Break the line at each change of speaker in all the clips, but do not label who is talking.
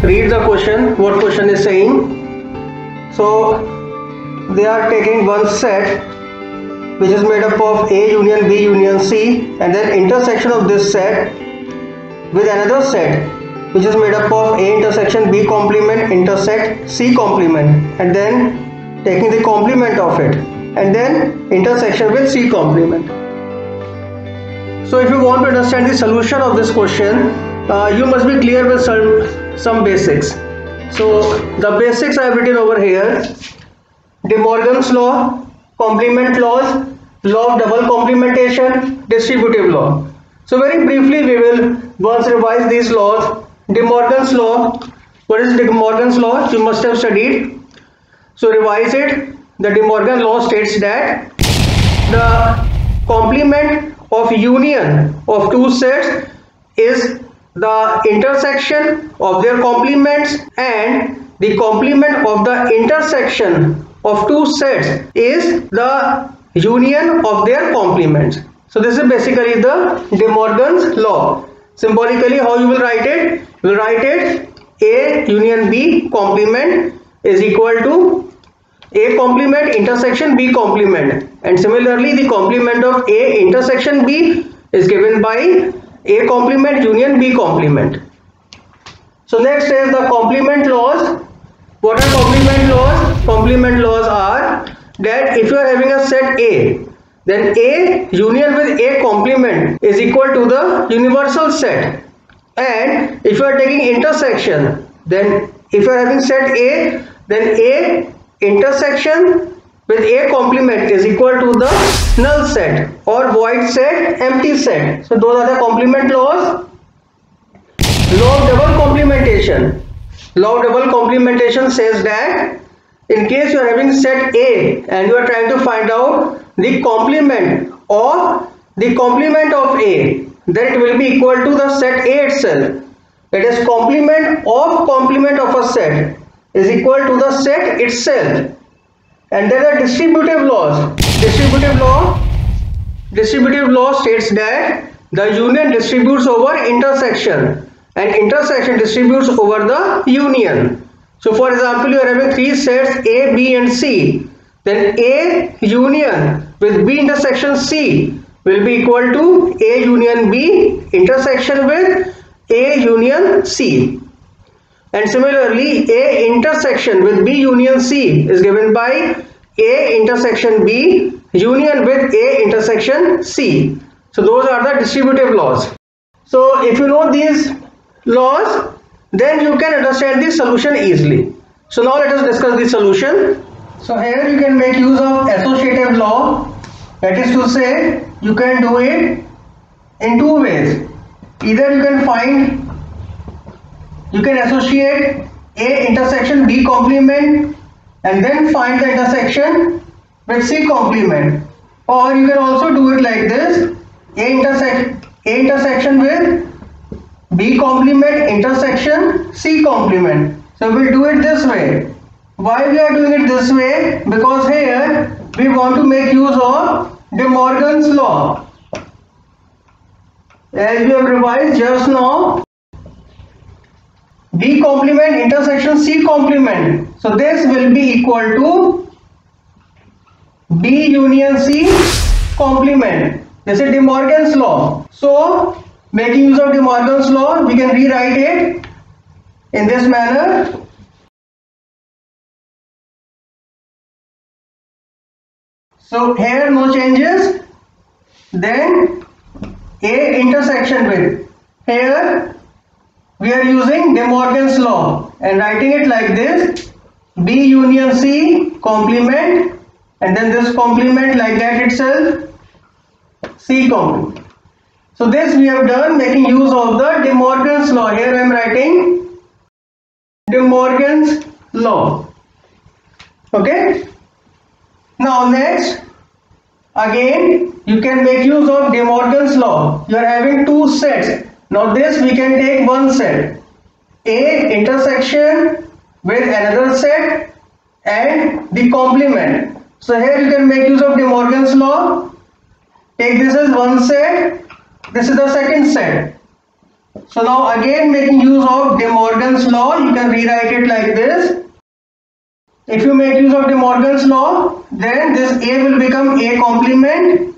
read the question, what question is saying. So they are taking one set which is made up of A union B union C, and then intersection of this set with another set which is made up of A intersection B complement intersect C complement, and then taking the complement of it, and then intersection with C complement. So if you want to understand the solution of this question, you must be clear with some basics. So the basics I have written over here: De Morgan's law, complement laws, law of double complementation, distributive law. So very briefly we will once revise these laws. De Morgan's law. What is De Morgan's law? You must have studied. So revise it. The De Morgan law states that the complement of union of two sets is the intersection of their complements, and the complement of the intersection of two sets is the union of their complements. So this is basically the De Morgan's law. Symbolically, how you will write it? You will write it A union B complement is equal to A complement intersection B complement, and similarly the complement of A intersection B is given by A complement union B complement. So next is the complement laws. What are complement laws? Complement laws are that if you are having a set A, then A union with A complement is equal to the universal set, and if you are taking intersection, then if you are having set A, then A intersection with A complement is equal to the null set or void set, empty set. So those are the complement laws. Law of double complementation. Law of double complementation says that in case you are having set A and you are trying to find out the complement of A, then it will be equal to the set A itself. That is, complement of a set is equal to the set itself. And there are distributive laws. Distributive law states that the union distributes over intersection, and intersection distributes over the union. So for example, you are having three sets A, B and C. Then A union with B intersection C will be equal to A union B intersection with A union C. And similarly, A intersection with B union C is given by A intersection B union with A intersection C. So those are the distributive laws. So if you know these laws, then you can understand the solution easily. So now let us discuss the solution. So here you can make use of associative law. That is to say, you can do it in two ways. Either you can associate A intersection B complement and then find the intersection with C complement, or you can also do it like this: A intersection with B complement intersection C complement. So we will do it this way. Why we are doing it this way? Because here we want to make use of De Morgan's law. As we have revised just now, B complement intersection C complement. So this will be equal to B union C complement. This is De Morgan's law. So making use of De Morgan's law, we can rewrite it in this manner. So here no changes. Then A intersection with, here we are using De Morgan's law and writing it like this: B union C complement, and then this complement like that itself, C complement. So this we have done making use of the De Morgan's law. Here I am writing De Morgan's law. Okay. Now next, again you can make use of De Morgan's law. You are having two sets. Now this we can take one set, A intersection with another set and the complement. So here you can make use of De Morgan's law. Take this as one set, this is the second set. So now again making use of De Morgan's law, you can rewrite it like this. If you make use of De Morgan's law, then this A will become A complement,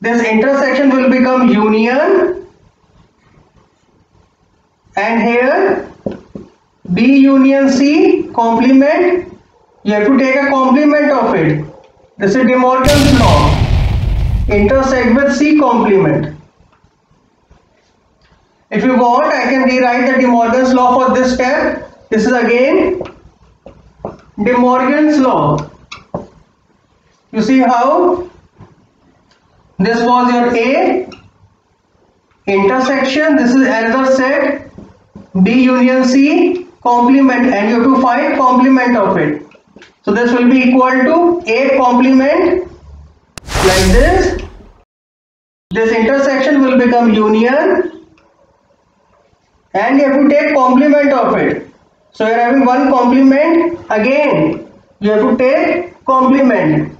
this intersection will become union, and here B union C complement, you have to take a complement of it. This is De Morgan's law, intersect with C complement. If you want, I can rewrite the De Morgan's law for this step. This is again De Morgan's law. You see how this was your A intersection, this is another set B union C complement, and you have to find complement of it. So this will be equal to A complement like this. This intersection will become union, and you have to take complement of it. So you are having one complement, again you have to take complement.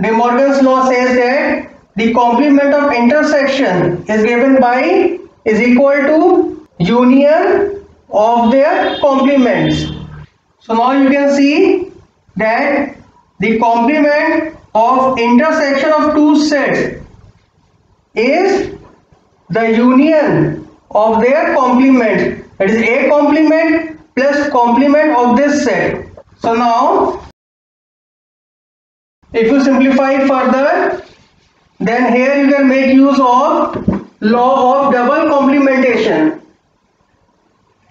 De Morgan's law says that the complement of intersection is given by is equal to union of their complements. So now you can see that the complement of intersection of two sets is the union of their complements, that is A complement plus complement of this set. So now if you simplify further, then here you can make use of law of double complementation.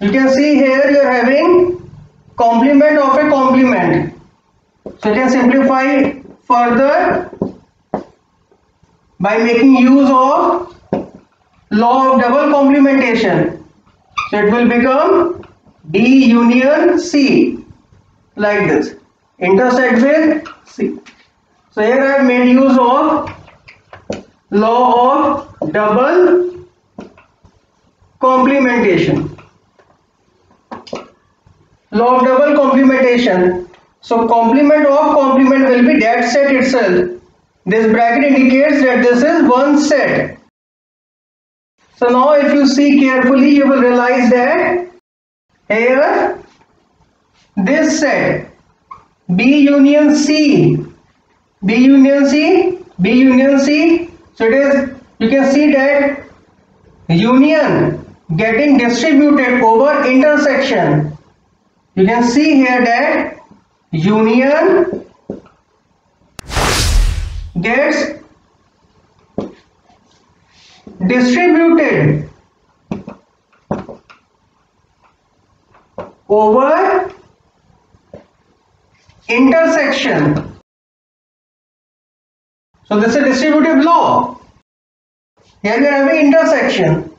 You can see here you are having complement of a complement. So you can simplify further by making use of law of double complementation. So it will become B union C like this, intersect with C. So here I have made use of law of double complementation. Law of double complementation. So complement of complement will be that set itself. This bracket indicates that this is one set. So now if you see carefully, you will realize that here this set B union C, B union C, B union C. So it is, you can see that union getting distributed over intersection. You can see here that union gets distributed over intersection. So this is distributive law. Here we are having intersection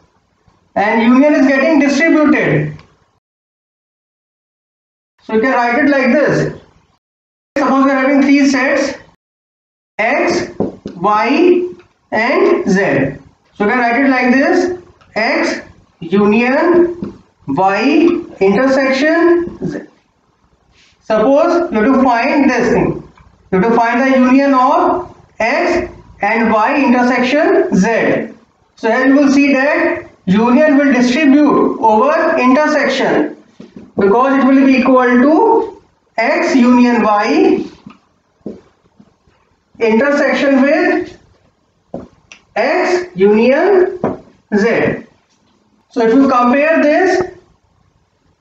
and union is getting distributed. So you can write it like this. Suppose we are having three sets X, Y and Z. So you can write it like this: X union Y intersection Z. Suppose you have to find this thing. You have to find the union of X and Y intersection Z. So here you will see that union will distribute over intersection because it will be equal to X union Y intersection with X union Z. So if you compare this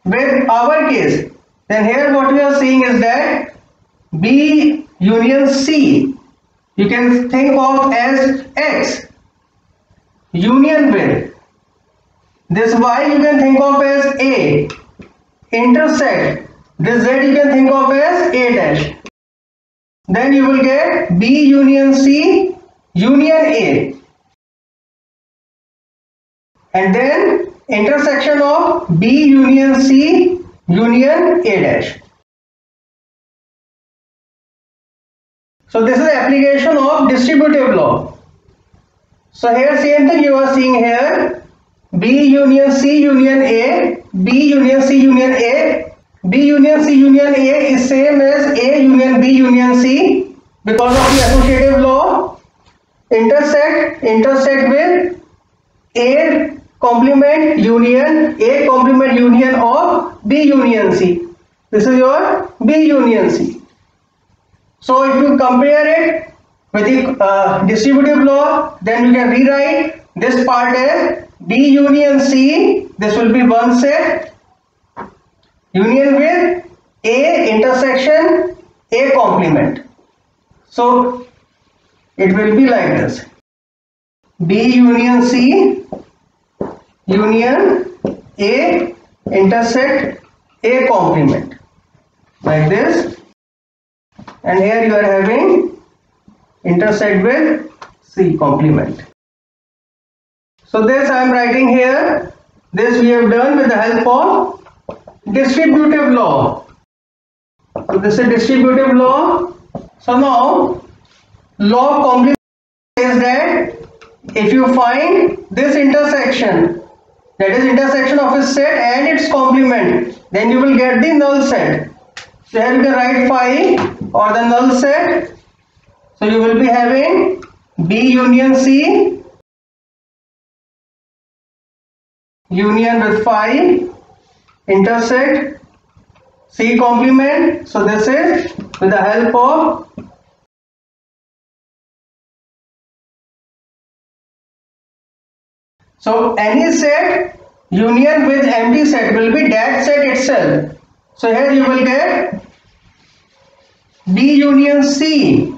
with our case, then here what we are seeing is that B union C you can think of as X union with this Y you can think of as A intersect this Z you can think of as A dash. Then you will get B union C union A, and then intersection of B union C union A dash. So this is the application of distributive law. So here same thing you are seeing here, B union C union A, B union C union A. B union C union A is same as A union B union C because of the associative law. Intersect with A complement union A complement union of B union C. This is your B union C. So if you compare it with the distributive law, then you can rewrite this part as B union C. This will be one set union with A intersection A complement. So it will be like this: B union C union A intersect A complement, like this, and here you are having intersect with C complement. So this I am writing here. This we have done with the help of distributive law. So this is distributive law. So now law of complement says that if you find this intersection, that is intersection of a set and its complement, then you will get the null set. So here you can write phi or the null set. So you will be having B union C union with phi intersect C complement. So this is with the help of any set union with empty set will be that set itself. So here you will get B union C.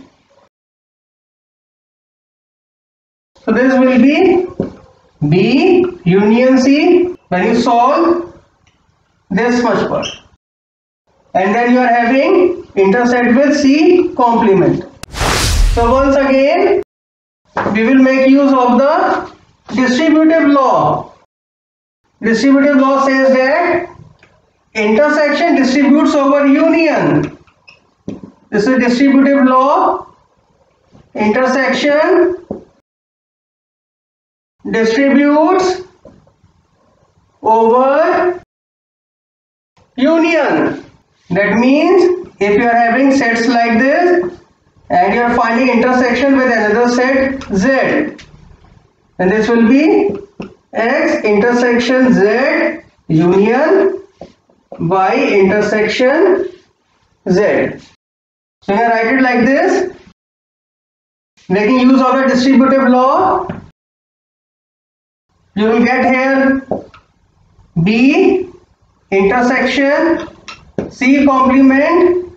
So this will be B union C when you solve this much part, and then you are having intersect with C complement. So once again we will make use of the distributive law. Distributive law says that intersection distributes over union. This is distributive law. Intersection distributes over union. That means if you are having sets like this and you are finding intersection with another set Z, then this will be X intersection Z union Y intersection Z. So you can write it like this, making use of the distributive law. You will get here B intersection C complement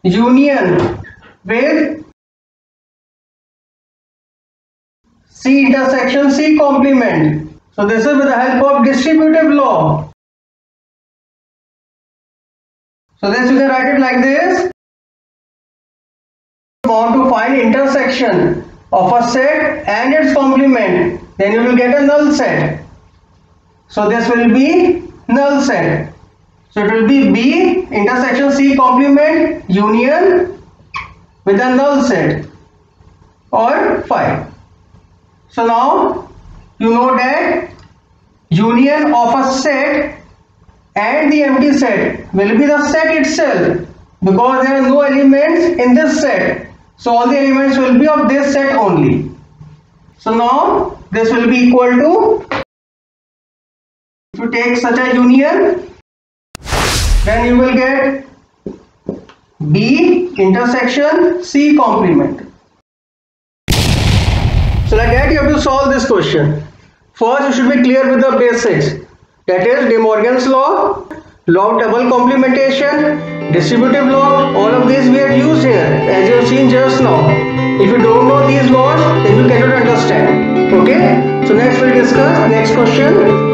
union with C intersection C complement. So this is with the help of distributive law. So this you can write it like this. If you want to find intersection of a set and its complement, then you will get a null set. So this will be null set. So it will be B intersection C complement union with a null set or phi. So now you know that union of a set and the empty set will be the set itself, because there are no elements in this set. So all the elements will be of this set only. So now this will be equal to, if you take such a union, then you will get B intersection C complement. So like that you have to solve this question. First you should be clear with the basics, that is De Morgan's law, law of double complementation, distributive law. All of these we have used here as you have seen just now. If you don't know these laws, then you cannot understand. Okay, so next we'll discuss next question.